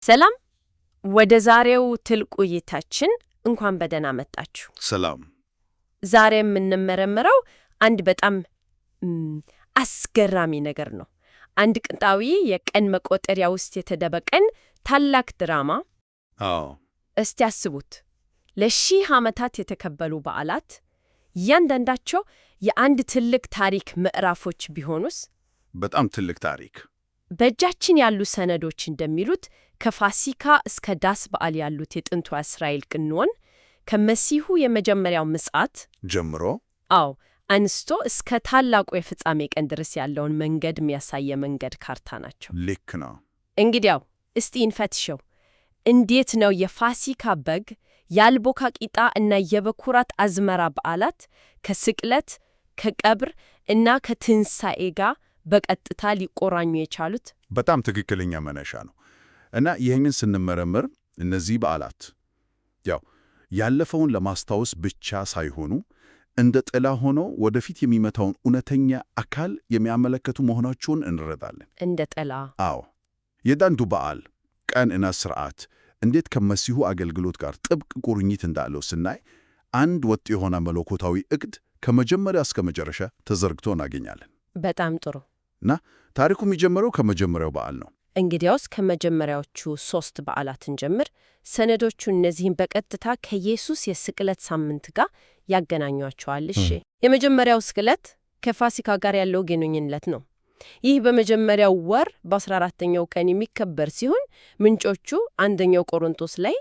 ሰላም ወደ ዛሬው ትልቅ ውይይታችን እንኳን በደህና መጣችሁ። ሰላም። ዛሬ የምንመረምረው አንድ በጣም አስገራሚ ነገር ነው። አንድ ጥንታዊ የቀን መቆጠሪያ ውስጥ የተደበቀን ታላቅ ድራማ። አዎ። እስቲ አስቡት፣ ለሺህ ዓመታት የተከበሉ በዓላት እያንዳንዳቸው የአንድ ትልቅ ታሪክ ምዕራፎች ቢሆኑስ? በጣም ትልቅ ታሪክ። በእጃችን ያሉ ሰነዶች እንደሚሉት ከፋሲካ እስከ ዳስ በዓል ያሉት የጥንቷ እስራኤል ቅንዋን ከመሲሁ የመጀመሪያው ምጽአት ጀምሮ አንስቶ እስከ ታላቁ የፍጻሜ ቀን ድረስ ያለውን መንገድ የሚያሳየ መንገድ ካርታ ናቸው። ልክ ነው። እንግዲያው እስቲ እንፈትሸው። እንዴት ነው የፋሲካ በግ፣ የአልቦካ ቂጣ እና የበኩራት አዝመራ በዓላት ከስቅለት፣ ከቀብር እና ከትንሣኤ ጋር በቀጥታ ሊቆራኙ የቻሉት? በጣም ትክክለኛ መነሻ ነው። እና ይህንን ስንመረምር እነዚህ በዓላት ያለፈውን ለማስታወስ ብቻ ሳይሆኑ እንደ ጥላ ሆነው ወደፊት የሚመጣውን እውነተኛ አካል የሚያመለክቱ መሆናቸውን እንረዳለን። እንደ ጥላ? አዎ። የዳንዱ በዓል ቀን እና ሥርዓት እንዴት ከመሲሁ አገልግሎት ጋር ጥብቅ ቁርኝት እንዳለው ስናይ አንድ ወጥ የሆነ መለኮታዊ ዕቅድ ከመጀመሪያ እስከ መጨረሻ ተዘርግቶ እናገኛለን። በጣም ጥሩ። እና ታሪኩ የሚጀምረው ከመጀመሪያው በዓል ነው። እንግዲያውስ ከመጀመሪያዎቹ 3 በዓላትን ጀምር። ሰነዶቹ እነዚህን በቀጥታ ከኢየሱስ የስቅለት ሳምንት ጋር ያገናኟቸዋል። እሺ፣ የመጀመሪያው ስቅለት ከፋሲካ ጋር ያለው ግንኙነት ነው። ይህ በመጀመሪያው ወር በ14ኛው ቀን የሚከበር ሲሆን ምንጮቹ አንደኛው ቆሮንቶስ ላይ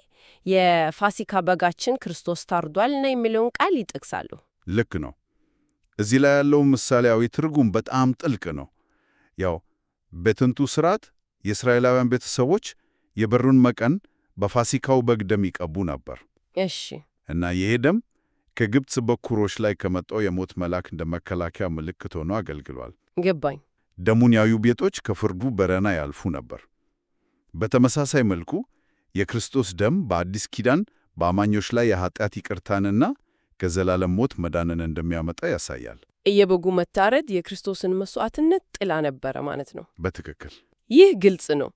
የፋሲካ በጋችን ክርስቶስ ታርዷልና የሚለውን ቃል ይጠቅሳሉ። ልክ ነው። እዚህ ላይ ያለው ምሳሌያዊ ትርጉም በጣም ጥልቅ ነው። በጥንቱ ሥርዓት የእስራኤላውያን ቤተሰቦች የበሩን መቀን በፋሲካው በግ ደም ይቀቡ ነበር። እሺ። እና ይሄ ደም ከግብፅ በኩሮች ላይ ከመጣው የሞት መልአክ እንደ መከላከያ ምልክት ሆኖ አገልግሏል። ገባኝ። ደሙን ያዩ ቤቶች ከፍርዱ በረና ያልፉ ነበር። በተመሳሳይ መልኩ የክርስቶስ ደም በአዲስ ኪዳን በአማኞች ላይ የኃጢአት ይቅርታንና ከዘላለም ሞት መዳንን እንደሚያመጣ ያሳያል። የበጉ መታረድ የክርስቶስን መስዋዕትነት ጥላ ነበረ ማለት ነው። በትክክል። ይህ ግልጽ ነው።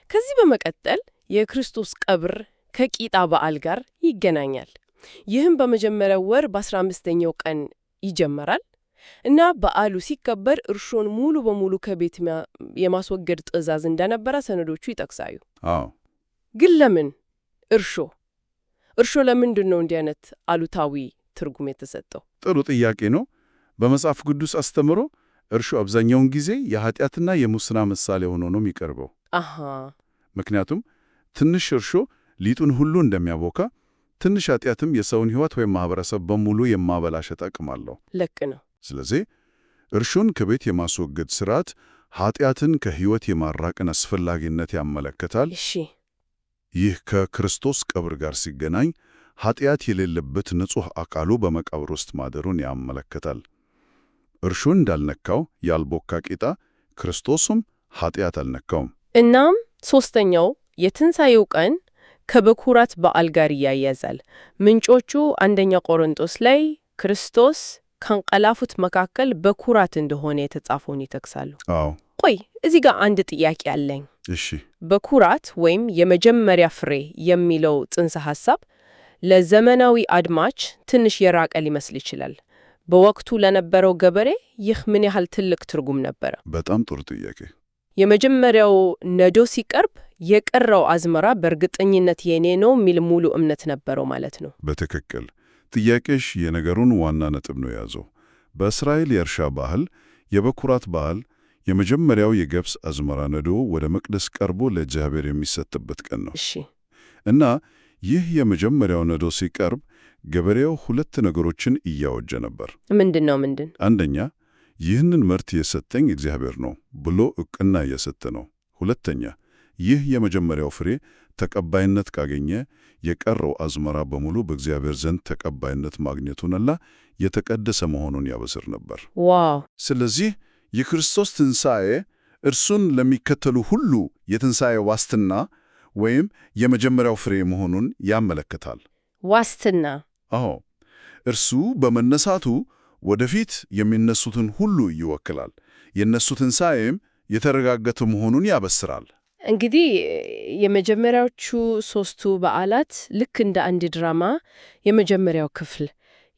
ከዚህ በመቀጠል የክርስቶስ ቀብር ከቂጣ በዓል ጋር ይገናኛል። ይህም በመጀመሪያው ወር በ15ኛው ቀን ይጀመራል እና በዓሉ ሲከበር እርሾን ሙሉ በሙሉ ከቤት የማስወገድ ትዕዛዝ እንደነበረ ሰነዶቹ ይጠቅሳሉ። አዎ። ግን ለምን እርሾ ለምንድን ነው እንዲህ አይነት አሉታዊ ትርጉም የተሰጠው? ጥሩ ጥያቄ ነው። በመጽሐፍ ቅዱስ አስተምሮ እርሾ አብዛኛውን ጊዜ የኃጢአትና የሙስና ምሳሌ ሆኖ ነው የሚቀርበው። ምክንያቱም ትንሽ እርሾ ሊጡን ሁሉ እንደሚያቦካ፣ ትንሽ ኃጢአትም የሰውን ሕይወት ወይም ማህበረሰብ በሙሉ የማበላሸት አቅም አለው። ልክ ነው። ስለዚህ እርሾን ከቤት የማስወገድ ሥርዓት ኃጢአትን ከሕይወት የማራቅን አስፈላጊነት ያመለክታል። እሺ። ይህ ከክርስቶስ ቀብር ጋር ሲገናኝ ኃጢአት የሌለበት ንጹሕ አካሉ በመቃብር ውስጥ ማደሩን ያመለክታል። እርሾን እንዳልነካው ያልቦካ ቂጣ ክርስቶስም ኃጢአት አልነካውም። እናም ሦስተኛው የትንሣኤው ቀን ከበኩራት በዓል ጋር ይያያዛል። ምንጮቹ አንደኛ ቆሮንቶስ ላይ ክርስቶስ ከንቀላፉት መካከል በኩራት እንደሆነ የተጻፈውን ይጠቅሳሉ። አዎ። ቆይ እዚህ ጋር አንድ ጥያቄ አለኝ። እሺ። በኩራት ወይም የመጀመሪያ ፍሬ የሚለው ጽንሰ ሐሳብ ለዘመናዊ አድማጭ ትንሽ የራቀ ሊመስል ይችላል። በወቅቱ ለነበረው ገበሬ ይህ ምን ያህል ትልቅ ትርጉም ነበረ? በጣም ጥሩ ጥያቄ። የመጀመሪያው ነዶ ሲቀርብ የቀረው አዝመራ በእርግጠኝነት የኔ ነው የሚል ሙሉ እምነት ነበረው ማለት ነው። በትክክል። ጥያቄሽ የነገሩን ዋና ነጥብ ነው የያዘው። በእስራኤል የእርሻ ባህል የበኩራት በዓል የመጀመሪያው የገብስ አዝመራ ነዶ ወደ መቅደስ ቀርቦ ለእግዚአብሔር የሚሰጥበት ቀን ነው። እሺ። እና ይህ የመጀመሪያው ነዶ ሲቀርብ ገበሬው 2 ነገሮችን እያወጀ ነበር። ምንድን? አንደኛ ይህንን ምርት የሰጠኝ እግዚአብሔር ነው ብሎ ዕውቅና እየሰጠ ነው። ሁለተኛ ይህ የመጀመሪያው ፍሬ ተቀባይነት ካገኘ የቀረው አዝመራ በሙሉ በእግዚአብሔር ዘንድ ተቀባይነት ማግኘቱንና የተቀደሰ መሆኑን ያበስር ነበር። ዋው! ስለዚህ የክርስቶስ ትንሣኤ እርሱን ለሚከተሉ ሁሉ የትንሣኤ ዋስትና ወይም የመጀመሪያው ፍሬ መሆኑን ያመለክታል። ዋስትና? አዎ። እርሱ በመነሳቱ ወደፊት የሚነሱትን ሁሉ ይወክላል። የነሱ ትንሣኤም የተረጋገጠ መሆኑን ያበስራል። እንግዲህ የመጀመሪያዎቹ ሦስቱ በዓላት ልክ እንደ አንድ ድራማ የመጀመሪያው ክፍል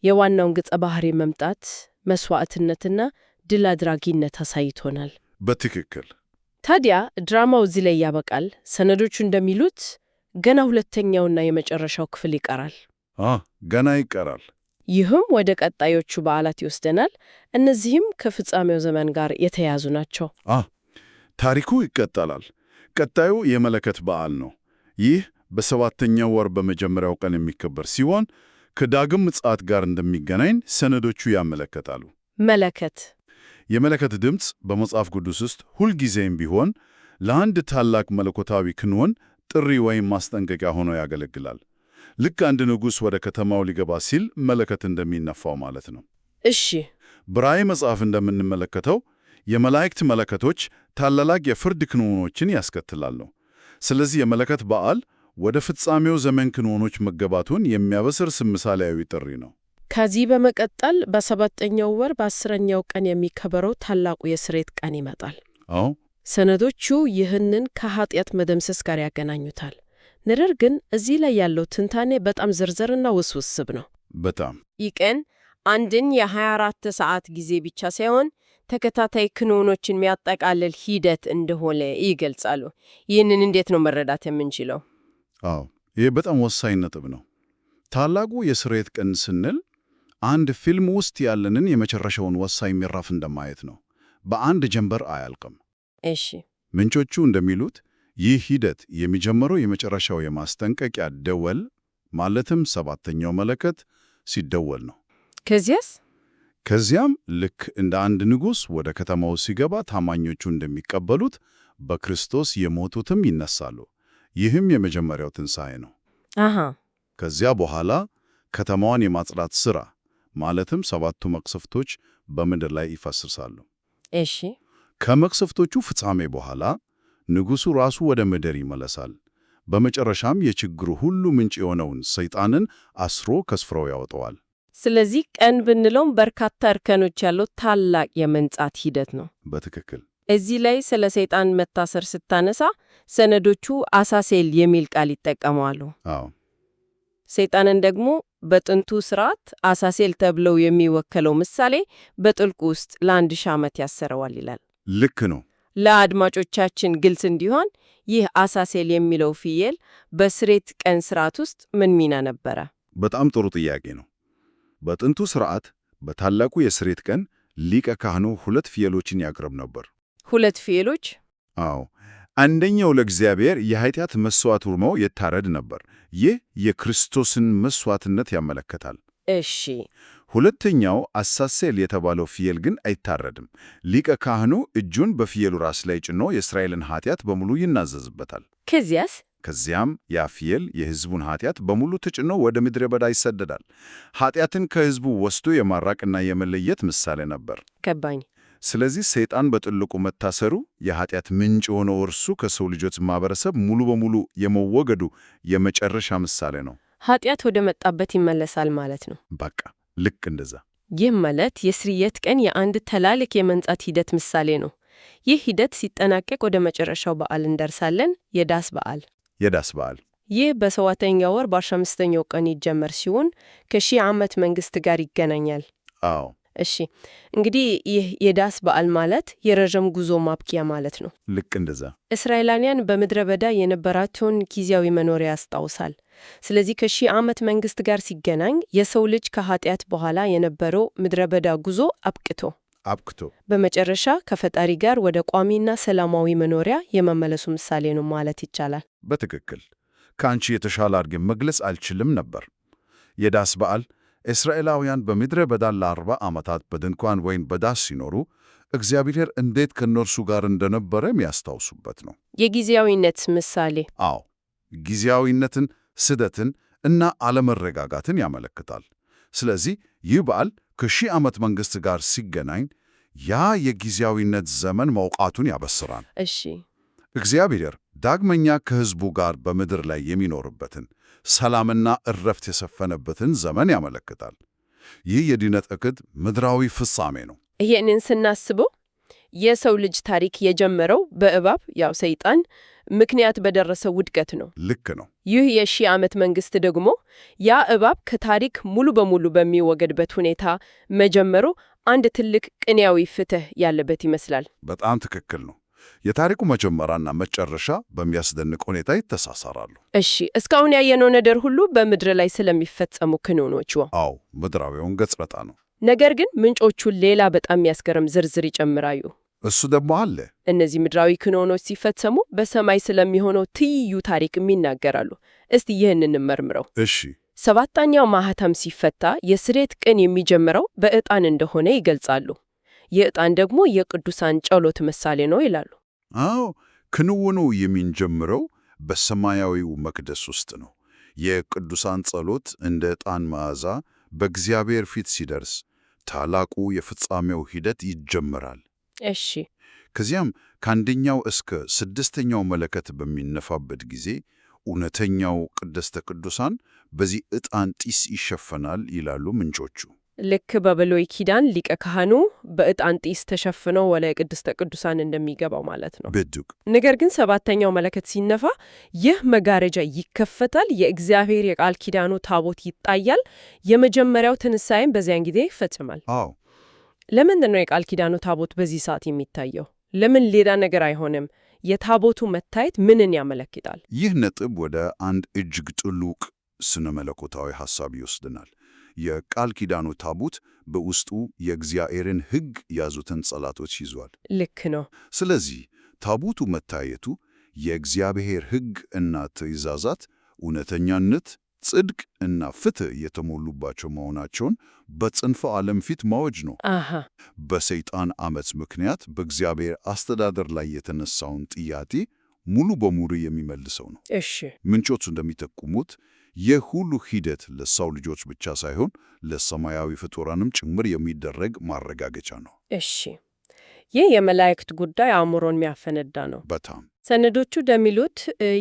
የዋናውን ገጸ ባህሪ መምጣት፣ መስዋዕትነትና ድል አድራጊነት አሳይቶናል። በትክክል። ታዲያ ድራማው እዚህ ላይ ያበቃል? ሰነዶቹ እንደሚሉት ገና ሁለተኛውና የመጨረሻው ክፍል ይቀራል። ገና ይቀራል። ይህም ወደ ቀጣዮቹ በዓላት ይወስደናል። እነዚህም ከፍጻሜው ዘመን ጋር የተያያዙ ናቸው። ታሪኩ ይቀጥላል። ቀጣዩ የመለከት በዓል ነው። ይህ በሰባተኛው ወር በመጀመሪያው ቀን የሚከበር ሲሆን ከዳግም ምጽአት ጋር እንደሚገናኝ ሰነዶቹ ያመለክታሉ። መለከት የመለከት ድምፅ በመጽሐፍ ቅዱስ ውስጥ ሁልጊዜም ቢሆን ለአንድ ታላቅ መለኮታዊ ክንውን ጥሪ ወይም ማስጠንቀቂያ ሆኖ ያገለግላል። ልክ አንድ ንጉሥ ወደ ከተማው ሊገባ ሲል መለከት እንደሚነፋው ማለት ነው። እሺ፣ በራእይ መጽሐፍ እንደምንመለከተው የመላእክት መለከቶች ታላላቅ የፍርድ ክንውኖችን ያስከትላሉ። ስለዚህ የመለከት በዓል ወደ ፍጻሜው ዘመን ክንውኖች መገባቱን የሚያበስር ምሳሌያዊ ጥሪ ነው። ከዚህ በመቀጠል በሰባተኛው ወር በ10ኛው ቀን የሚከበረው ታላቁ የስርየት ቀን ይመጣል። ሰነዶቹ ይህንን ከኃጢአት መደምሰስ ጋር ያገናኙታል። ነገር ግን እዚህ ላይ ያለው ትንታኔ በጣም ዝርዝርና ውስብስብ ነው። በጣም ይህ ቀን አንድን የ24 ሰዓት ጊዜ ብቻ ሳይሆን ተከታታይ ክንውኖችን የሚያጠቃልል ሂደት እንደሆነ ይገልጻሉ። ይህንን እንዴት ነው መረዳት የምንችለው? ይህ በጣም ወሳኝ ነጥብ ነው። ታላቁ የስርየት ቀን ስንል አንድ ፊልም ውስጥ ያለንን የመጨረሻውን ወሳኝ ምዕራፍ እንደማየት ነው። በአንድ ጀንበር አያልቅም። እሺ፣ ምንጮቹ እንደሚሉት ይህ ሂደት የሚጀምረው የመጨረሻው የማስጠንቀቂያ ደወል ማለትም ሰባተኛው መለከት ሲደወል ነው። ከዚያም ልክ እንደ አንድ ንጉሥ ወደ ከተማው ሲገባ ታማኞቹ እንደሚቀበሉት በክርስቶስ የሞቱትም ይነሳሉ። ይህም የመጀመሪያው ትንሣኤ ነው። ከዚያ በኋላ ከተማዋን የማጽዳት ሥራ ማለትም ሰባቱ መቅሰፍቶች በምድር ላይ ይፈስሳሉ። እሺ፣ ከመቅሰፍቶቹ ፍጻሜ በኋላ ንጉሡ ራሱ ወደ ምድር ይመለሳል። በመጨረሻም የችግሩ ሁሉ ምንጭ የሆነውን ሰይጣንን አስሮ ከስፍራው ያወጣዋል። ስለዚህ ቀን ብንለውም በርካታ እርከኖች ያለው ታላቅ የመንጻት ሂደት ነው። በትክክል። እዚህ ላይ ስለ ሰይጣን መታሰር ስታነሳ ሰነዶቹ አሳሴል የሚል ቃል ይጠቀማሉ። ሰይጣንን ደግሞ በጥንቱ ስርዓት አሳሴል ተብለው የሚወከለው ምሳሌ በጥልቁ ውስጥ ለ1000 ዓመት ያሰረዋል ይላል። ልክ ነው። ለአድማጮቻችን ግልጽ እንዲሆን ይህ አሳሴል የሚለው ፍየል በስርየት ቀን ስርዓት ውስጥ ምን ሚና ነበረ? በጣም ጥሩ ጥያቄ ነው። በጥንቱ ስርዓት በታላቁ የስርየት ቀን ሊቀ ካህኑ 2 ፍየሎችን ያቀርብ ነበር። 2 ፍየሎች? አንደኛው ለእግዚአብሔር የኃጢአት መሥዋዕት ሆኖ ይታረድ ነበር። ይህ የክርስቶስን መሥዋዕትነት ያመለክታል። እሺ። ሁለተኛው አሳሴል የተባለው ፍየል ግን አይታረድም። ሊቀ ካህኑ እጁን በፍየሉ ራስ ላይ ጭኖ የእስራኤልን ኃጢአት በሙሉ ይናዘዝበታል። ከዚያም ያ ፍየል የሕዝቡን ኃጢአት በሙሉ ተጭኖ ወደ ምድረ በዳ ይሰደዳል። ኃጢአትን ከሕዝቡ ወስዶ የማራቅና የመለየት ምሳሌ ነበር። ገባኝ። ስለዚህ ሰይጣን በጥልቁ መታሰሩ የኃጢአት ምንጭ የሆነው እርሱ ከሰው ልጆች ማህበረሰብ ሙሉ በሙሉ የመወገዱ የመጨረሻ ምሳሌ ነው። ኃጢአት ወደ መጣበት ይመለሳል ማለት ነው። በቃ ልክ እንደዛ። ይህ ማለት የስርየት ቀን የአንድ ትላልቅ የመንጻት ሂደት ምሳሌ ነው። ይህ ሂደት ሲጠናቀቅ ወደ መጨረሻው በዓል እንደርሳለን፣ የዳስ በዓል። ይህ በሰባተኛው ወር በ15ኛው ቀን ይጀመር ሲሆን ከ1000 ዓመት መንግሥት ጋር ይገናኛል። እሺ፣ እንግዲህ ይህ የዳስ በዓል ማለት የረዥም ጉዞ ማብቂያ ማለት ነው። ልክ እንደዛ። እስራኤላውያን በምድረ በዳ የነበራቸውን ጊዜያዊ መኖሪያ ያስታውሳል። ስለዚህ ከ1000 ዓመት መንግሥት ጋር ሲገናኝ የሰው ልጅ ከኃጢአት በኋላ የነበረው ምድረ በዳ ጉዞ አብቅቶ በመጨረሻ ከፈጣሪ ጋር ወደ ቋሚና ሰላማዊ መኖሪያ የመመለሱ ምሳሌ ነው ማለት ይቻላል። በትክክል። ከአንቺ የተሻለ አድርጌ መግለጽ አልችልም ነበር። የዳስ በዓል እስራኤላውያን በምድረ በዳ ለ40 ዓመታት በድንኳን ወይም በዳስ ሲኖሩ እግዚአብሔር እንዴት ከእነርሱ ጋር እንደነበረ የሚያስታውሱበት ነው። የጊዜያዊነት ምሳሌ። ጊዜያዊነትን፣ ስደትን እና አለመረጋጋትን ያመለክታል። ስለዚህ ይህ በዓል ከ1000 ዓመት መንግሥት ጋር ሲገናኝ ያ የጊዜያዊነት ዘመን መውቃቱን ያበስራል። እሺ፣ እግዚአብሔር ዳግመኛ ከሕዝቡ ጋር በምድር ላይ የሚኖርበትን ሰላምና እረፍት የሰፈነበትን ዘመን ያመለክታል። ይህ የድነት ዕቅድ ምድራዊ ፍጻሜ ነው። ይህንን ስናስበው የሰው ልጅ ታሪክ የጀመረው በእባብ ሰይጣን ምክንያት በደረሰ ውድቀት ነው። ልክ ነው። ይህ የሺህ ዓመት መንግሥት ደግሞ ያ እባብ ከታሪክ ሙሉ በሙሉ በሚወገድበት ሁኔታ መጀመሩ አንድ ትልቅ ቅኔያዊ ፍትሕ ያለበት ይመስላል። በጣም ትክክል ነው። የታሪኩ መጀመሪያና መጨረሻ በሚያስደንቅ ሁኔታ ይተሳሰራሉ። እሺ፣ እስካሁን ያየነው ነገር ሁሉ በምድር ላይ ስለሚፈጸሙ ክንውኖች። አዎ፣ ምድራዊውን ገጽታ ነው። ነገር ግን ምንጮቹ ሌላ በጣም የሚያስገርም ዝርዝር ይጨምራሉ። እሱ ደግሞ አለ። እነዚህ ምድራዊ ክንውኖች ሲፈጸሙ በሰማይ ስለሚሆነው ትይዩ ታሪክም ይናገራሉ። እስቲ ይህንን እንመርምረው። እሺ። ሰባተኛው ማኅተም ሲፈታ የስርየት ቀን የሚጀምረው በዕጣን እንደሆነ ይገልጻሉ። የዕጣን ደግሞ የቅዱሳን ጸሎት ምሳሌ ነው ይላሉ። አዎ፣ ክንውኑ የሚጀምረው በሰማያዊው መቅደስ ውስጥ ነው። የቅዱሳን ጸሎት እንደ ዕጣን መዓዛ በእግዚአብሔር ፊት ሲደርስ ታላቁ የፍጻሜው ሂደት ይጀምራል። እሺ። ከዚያም ከአንደኛው እስከ ስድስተኛው መለከት በሚነፋበት ጊዜ እውነተኛው ቅድስተ ቅዱሳን በዚህ ዕጣን ጢስ ይሸፈናል ይላሉ ምንጮቹ። ልክ በብሉይ ኪዳን ሊቀ ካህኑ በዕጣን ጢስ ተሸፍነው ወደ ቅድስተ ቅዱሳን እንደሚገባው ማለት ነው። ብድግ። ነገር ግን ሰባተኛው መለከት ሲነፋ ይህ መጋረጃ ይከፈታል፣ የእግዚአብሔር የቃል ኪዳኑ ታቦት ይታያል። የመጀመሪያው ትንሣኤም በዚያን ጊዜ ይፈጽማል። አዎ። ለምንድን ነው የቃል ኪዳኑ ታቦት በዚህ ሰዓት የሚታየው? ለምን ሌላ ነገር አይሆንም? የታቦቱ መታየት ምንን ያመለክታል? ይህ ነጥብ ወደ አንድ እጅግ ጥልቅ ስነ መለኮታዊ ሐሳብ ይወስድናል። የቃል ኪዳኑ ታቦት በውስጡ የእግዚአብሔርን ሕግ ያዙትን ጸላቶች ይዟል። ልክ ነው። ስለዚህ ታቦቱ መታየቱ የእግዚአብሔር ሕግ እና ትእዛዛት እውነተኛነት፣ ጽድቅ እና ፍትሕ የተሞሉባቸው መሆናቸውን በጽንፈ ዓለም ፊት ማወጅ ነው። በሰይጣን ዓመፅ ምክንያት በእግዚአብሔር አስተዳደር ላይ የተነሳውን ጥያቄ ሙሉ በሙሉ የሚመልሰው ነው። እሺ። ምንጮቹ እንደሚጠቁሙት ይህ ሁሉ ሂደት ለሰው ልጆች ብቻ ሳይሆን ለሰማያዊ ፍጡራንም ጭምር የሚደረግ ማረጋገጫ ነው። እሺ። ይህ የመላእክት ጉዳይ አእምሮን የሚያፈነዳ ነው። በጣም ሰነዶቹ እንደሚሉት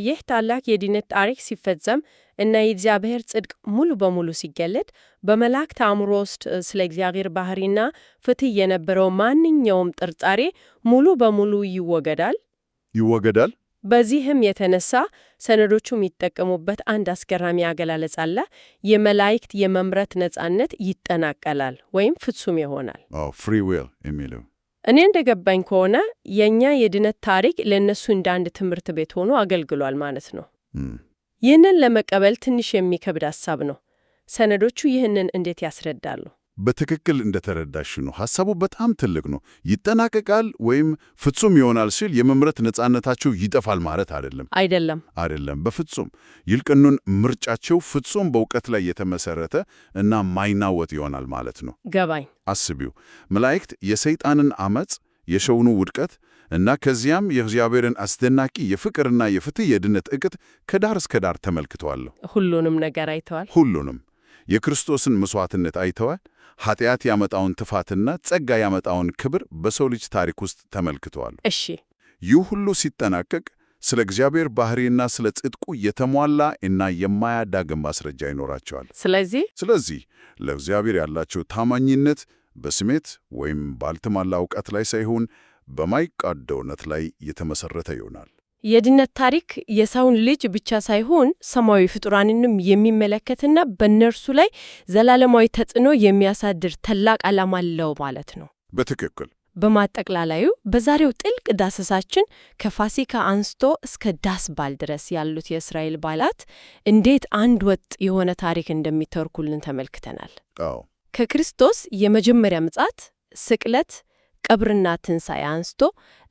ይህ ታላቅ የድነት ታሪክ ሲፈጸም እና የእግዚአብሔር ጽድቅ ሙሉ በሙሉ ሲገለጥ በመላእክት አእምሮ ውስጥ ስለ እግዚአብሔር ባህሪና ፍትሕ የነበረው ማንኛውም ጥርጣሬ ሙሉ በሙሉ ይወገዳል። በዚህም የተነሳ ሰነዶቹ የሚጠቀሙበት አንድ አስገራሚ አገላለጽ አለ። የመላእክት የመምረጥ ነጻነት ይጠናቀላል ወይም ፍጹም ይሆናል። ፍሪ ዊል የሚለው እኔ እንደገባኝ ከሆነ የእኛ የድነት ታሪክ ለእነሱ እንደ አንድ ትምህርት ቤት ሆኖ አገልግሏል ማለት ነው። ይህንን ለመቀበል ትንሽ የሚከብድ ሐሳብ ነው። ሰነዶቹ ይህንን እንዴት ያስረዳሉ? በትክክል እንደተረዳሽ ነው። ሐሳቡ በጣም ትልቅ ነው። ይጠናቀቃል ወይም ፍጹም ይሆናል ሲል የመምረጥ ነጻነታቸው ይጠፋል ማለት አይደለም። በፍጹም ይልቁንም ምርጫቸው ፍጹም በእውቀት ላይ የተመሰረተ እና ማይናወጥ ይሆናል ማለት ነው። ገባኝ። አስቢው፣ መላእክት የሰይጣንን ዓመፅ፣ የሰውን ውድቀት እና ከዚያም የእግዚአብሔርን አስደናቂ የፍቅርና የፍትሕ የድነት ዕቅድ ከዳር እስከ ዳር ተመልክተዋል። ሁሉንም ነገር አይተዋል። ሁሉንም የክርስቶስን መሥዋዕትነት አይተዋል። ኃጢአት ያመጣውን ጥፋትና ጸጋ ያመጣውን ክብር በሰው ልጅ ታሪክ ውስጥ ተመልክተዋል። እሺ። ይህ ሁሉ ሲጠናቀቅ ስለ እግዚአብሔር ባህሪና ስለ ጽድቁ የተሟላ እና የማያዳግም ማስረጃ ይኖራቸዋል። ስለዚህ ለእግዚአብሔር ያላቸው ታማኝነት በስሜት ወይም ባልተሟላ እውቀት ላይ ሳይሆን በማይቃዳ እውነት ላይ የተመሰረተ ይሆናል። የድነት ታሪክ የሰውን ልጅ ብቻ ሳይሆን ሰማያዊ ፍጡራንንም የሚመለከትና በእነርሱ ላይ ዘላለማዊ ተጽዕኖ የሚያሳድር ታላቅ ዓላማ አለው ማለት ነው። በትክክል። በማጠቅላላዩ በዛሬው ጥልቅ ዳሰሳችን ከፋሲካ አንስቶ እስከ ዳስ በዓል ድረስ ያሉት የእስራኤል በዓላት እንዴት አንድ ወጥ የሆነ ታሪክ እንደሚተርኩልን ተመልክተናል። ከክርስቶስ የመጀመሪያ ምጽአት፣ ስቅለት፣ ቀብርና ትንሣኤ አንስቶ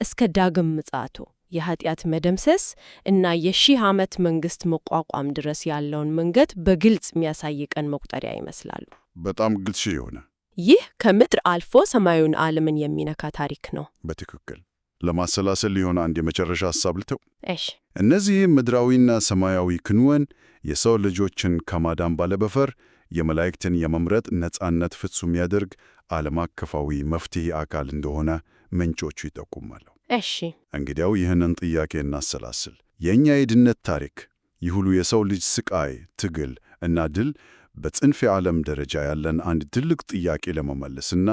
እስከ ዳግም ምጽአቱ የኃጢአት መደምሰስ እና የሺህ ዓመት መንግሥት መቋቋም ድረስ ያለውን መንገድ በግልጽ የሚያሳይ ቀን መቁጠሪያ ይመስላሉ። በጣም ግልጽ የሆነ ይህ ከምድር አልፎ ሰማዩን ዓለምን የሚነካ ታሪክ ነው። በትክክል። ለማሰላሰል ሊሆን አንድ የመጨረሻ ሐሳብ ልተው። እሺ። እነዚህ ምድራዊና ሰማያዊ ክንውን የሰው ልጆችን ከማዳን ባለበፈር የመላእክትን የመምረጥ ነጻነት ፍጹም ያደርግ ዓለም አቀፋዊ መፍትሔ አካል እንደሆነ ምንጮቹ ይጠቁማሉ። እሺ። እንግዲያው ይህንን ጥያቄ እናሰላስል። የእኛ የድነት ታሪክ ይህ ሁሉ የሰው ልጅ ስቃይ፣ ትግል እና ድል በጽንፈ ዓለም ደረጃ ያለን አንድ ትልቅ ጥያቄ ለመመለስና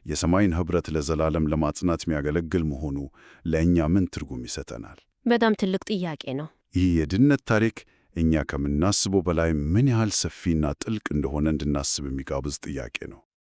የሰማይን ኅብረት ለዘላለም ለማጽናት የሚያገለግል መሆኑ ለእኛ ምን ትርጉም ይሰጠናል? በጣም ትልቅ ጥያቄ ነው። ይህ የድነት ታሪክ እኛ ከምናስበው በላይ ምን ያህል ሰፊና ጥልቅ እንደሆነ እንድናስብ የሚጋብዝ ጥያቄ ነው።